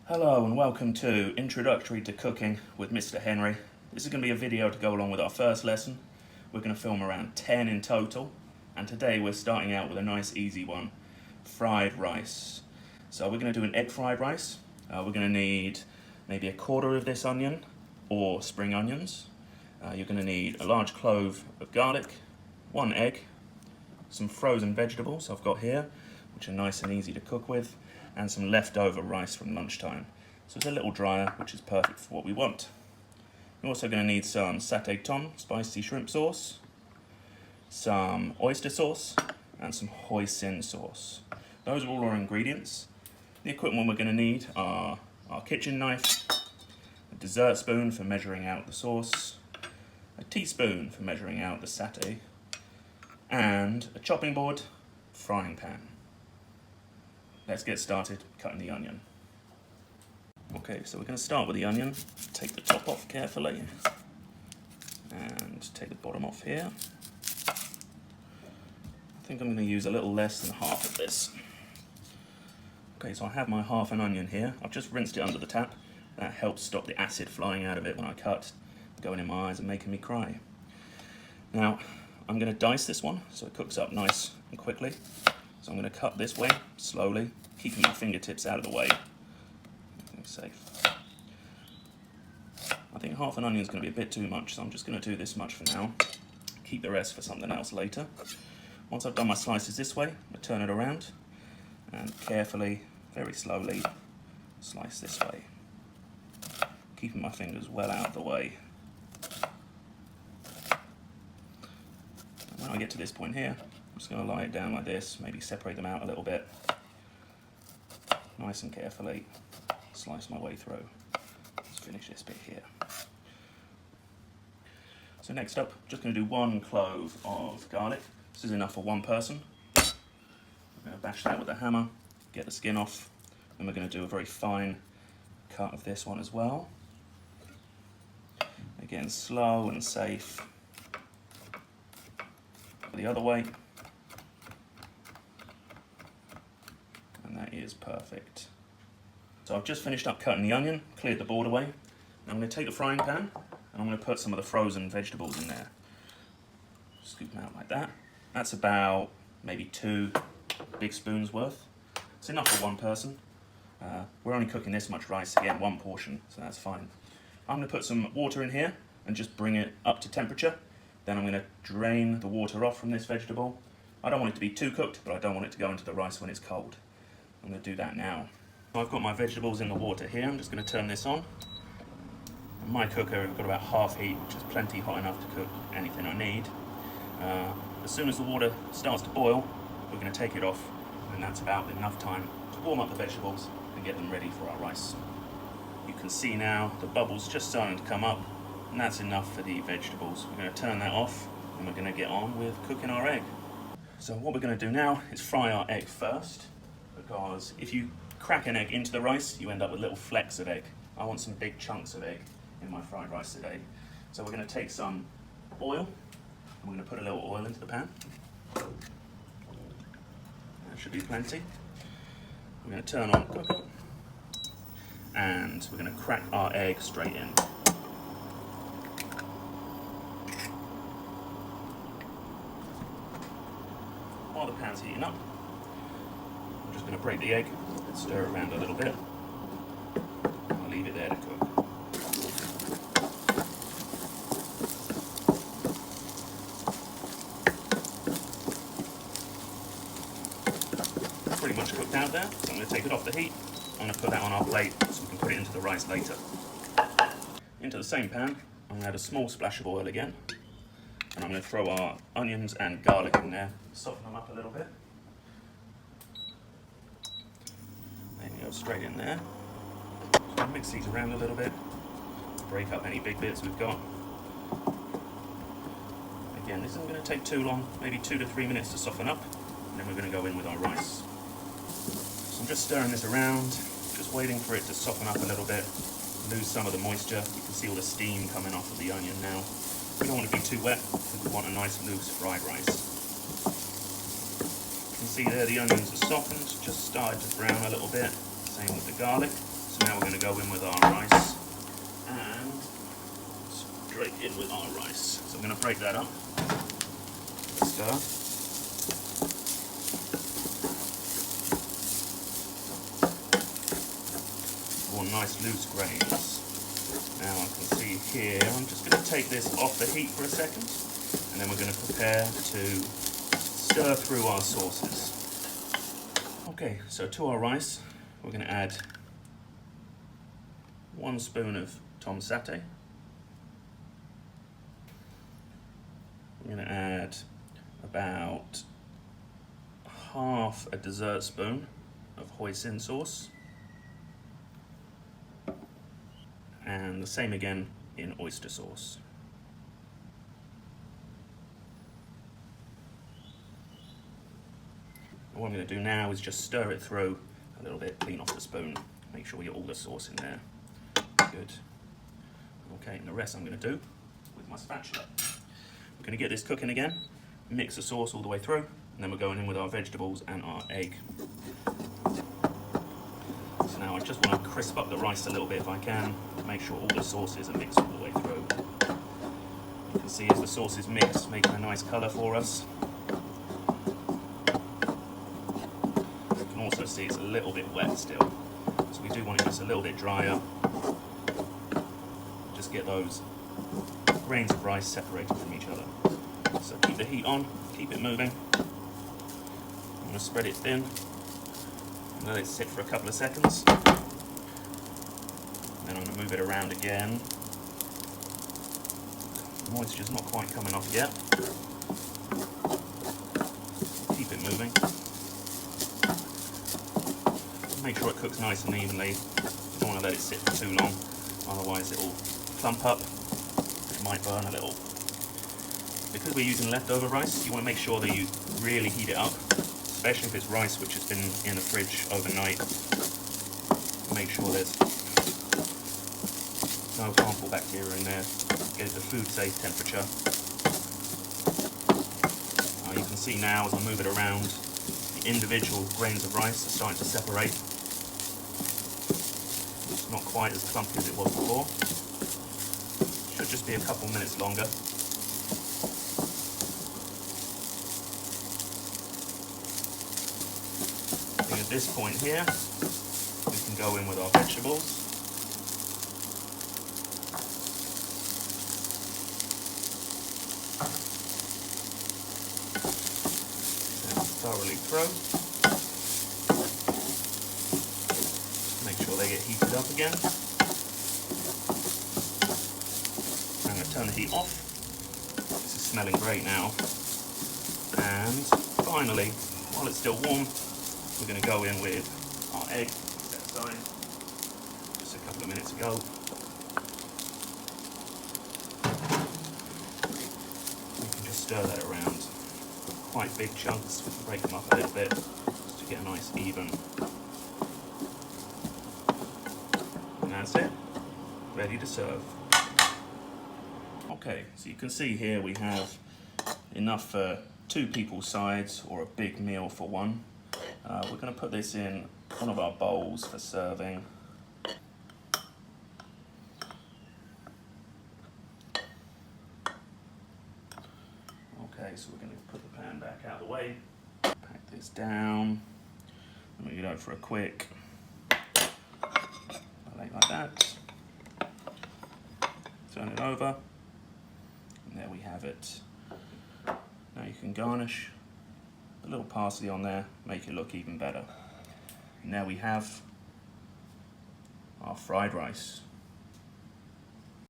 Hello and welcome to Introductory to Cooking with Mr. Henry. This is going to be a video to go along with our first lesson. We're going to film around 10 in total, and today we're starting out with a nice easy one, fried rice. So we're going to do an egg fried rice. We're going to need maybe a quarter of this onion or spring onions. You're going to need a large clove of garlic, 1 egg, some frozen vegetables I've got here, which are nice and easy to cook with, and some leftover rice from lunchtime. So it's a little drier, which is perfect for what we want. You're also going to need some satay tom spicy shrimp sauce, some oyster sauce, and some hoisin sauce. Those are all our ingredients. The equipment we're going to need are our kitchen knife, a dessert spoon for measuring out the sauce, a teaspoon for measuring out the satay, and a chopping board, frying pan. Let's get started cutting the onion. Okay, so we're going to start with the onion. Take the top off carefully and take the bottom off here. I think I'm going to use a little less than half of this. Okay, so I have my half an onion here. I've just rinsed it under the tap. That helps stop the acid flying out of it when I cut, going in my eyes and making me cry. Now, I'm going to dice this one so it cooks up nice and quickly. So I'm going to cut this way, slowly, keeping my fingertips out of the way. Safe. I think half an onion is going to be a bit too much, so I'm just going to do this much for now. Keep the rest for something else later. Once I've done my slices this way, I turn it around and carefully, very slowly, slice this way. Keeping my fingers well out of the way. And when I get to this point here, I'm just going to lie it down like this, maybe separate them out a little bit. Nice and carefully slice my way through. Let's finish this bit here. So next up, I'm just going to do 1 clove of garlic. This is enough for 1 person. I'm going to bash that with a hammer, get the skin off, and we're going to do a very fine cut of this one as well. Again, slow and safe. The other way. And that is perfect. So I've just finished up cutting the onion, cleared the board away. Now I'm going to take the frying pan and I'm going to put some of the frozen vegetables in there. Scoop them out like that. That's about maybe 2 big spoons worth. It's enough for 1 person. We're only cooking this much rice, again 1 portion, so that's fine. I'm going to put some water in here and just bring it up to temperature. Then I'm going to drain the water off from this vegetable. I don't want it to be too cooked, but I don't want it to go into the rice when it's cold. I'm going to do that now. I've got my vegetables in the water here. I'm just going to turn this on. And my cooker, I've got about half heat, which is plenty hot enough to cook anything I need. As soon as the water starts to boil, we're going to take it off, and that's about enough time to warm up the vegetables and get them ready for our rice. You can see now the bubbles just starting to come up, and that's enough for the vegetables. We're going to turn that off, and we're going to get on with cooking our egg. So what we're going to do now is fry our egg first, because if you crack an egg into the rice, you end up with little flecks of egg. I want some big chunks of egg in my fried rice today. So we're going to take some oil, and we're going to put a little oil into the pan. That should be plenty. We're going to turn on the cooker, and we're going to crack our egg straight in. While the pan's heating up, I'm just going to break the egg, stir it around a little bit, and I'll leave it there to cook. Pretty much cooked out there, so I'm going to take it off the heat. I'm going to put that on our plate so we can put it into the rice later. Into the same pan, I'm going to add a small splash of oil again, and I'm going to throw our onions and garlic in there, soften them up a little bit. Go straight in there. So mix these around a little bit, break up any big bits we've got. Again, this isn't going to take too long, maybe 2 to 3 minutes to soften up, and then we're going to go in with our rice. So I'm just stirring this around, just waiting for it to soften up a little bit, lose some of the moisture. You can see all the steam coming off of the onion now. We don't want to be too wet, because we want a nice loose fried rice. You can see there the onions are softened, just started to brown a little bit. Same with the garlic. So now we're going to go in with our rice and straight in with our rice. So I'm going to break that up. Stir. All nice loose grains. Now I can see here, I'm just going to take this off the heat for a second, and then we're going to prepare to stir through our sauces. Okay, so to our rice, we're going to add 1 spoon of tom satay. We're going to add about half a dessert spoon of hoisin sauce. And the same again in oyster sauce. And what I'm going to do now is just stir it through a little bit, clean off the spoon, make sure we get all the sauce in there. Good. Okay, and the rest I'm going to do with my spatula. We're going to get this cooking again, mix the sauce all the way through, and then we're going in with our vegetables and our egg. So now I just want to crisp up the rice a little bit if I can, make sure all the sauces are mixed all the way through. You can see as the sauces mix, making a nice colour for us. You can also see it's a little bit wet still, so we do want it just a little bit drier. Just get those grains of rice separated from each other. So keep the heat on, keep it moving. I'm going to spread it thin and let it sit for a couple of seconds. Then I'm going to move it around again. The moisture's not quite coming off yet. Keep it moving. Make sure it cooks nice and evenly. You don't want to let it sit for too long, otherwise it will clump up. It might burn a little. Because we're using leftover rice, you want to make sure that you really heat it up, especially if it's rice which has been in the fridge overnight. Make sure there's no harmful bacteria in there. Get it to food safe temperature. You can see now as I move it around, the individual grains of rice are starting to separate. It's not quite as clumpy as it was before. Should just be a couple minutes longer. And at this point here, we can go in with our vegetables. Thoroughly through. Make sure they get heated up again. I'm going to turn the heat off. This is smelling great now. And finally, while it's still warm, we're going to go in with our egg. Set aside just a couple of minutes ago. You can just stir that around. Quite big chunks, we can break them up a little bit just to get a nice even. And that's it, ready to serve. Okay, so you can see here we have enough for 2 people's sides or a big meal for one. We're going to put this in one of our bowls for serving. Okay, so we're going to put the pan back out of the way, pack this down, and we go for a quick like that. Turn it over, and there we have it. Now you can garnish, a little parsley on there, make it look even better. And now we have our fried rice.